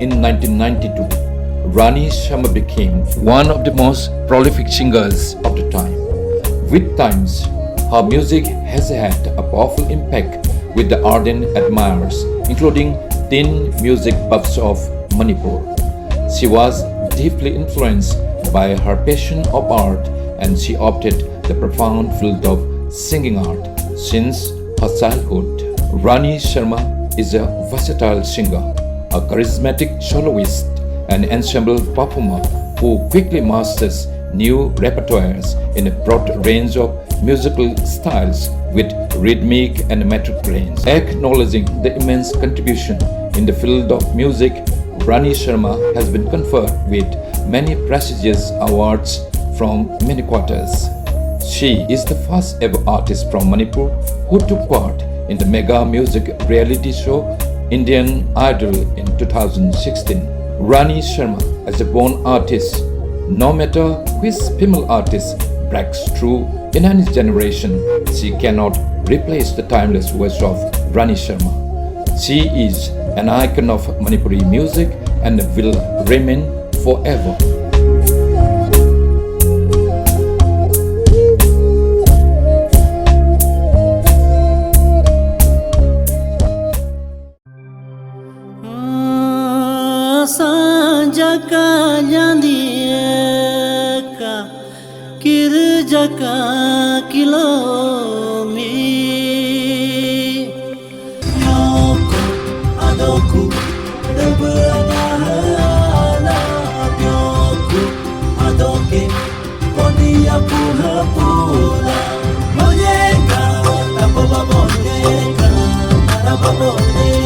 in 1992, Rani Sharma became one of the most prolific singers of the time. With times, her music has had a powerful impact with the ardent admirers, including teen music buffs of Manipur. She was deeply influenced by her passion of art, and she opted the profound field of singing art since her childhood. Rani Sharma is a versatile singer, a charismatic soloist, and ensemble performer who quickly masters new repertoires in a broad range of musical styles with rhythmic and metric range. Acknowledging the immense contribution in the field of music, Rani Sharma has been conferred with many prestigious awards from many quarters. She is the first ever artist from Manipur who took part in the mega music reality show Indian Idol in 2016. Rani Sharma, as a born artist, no matter which female artist breaks through in any generation, she cannot replace the timeless voice of Rani Sharma. She is an icon of Manipuri music and will remain forever. Jaka Yandieka Kirjaka Kilomi Yoko Adoku Deberana Yoko Adoke Kodia Pula Pula Monyeka Tapova Monyeka Narababa Monyeka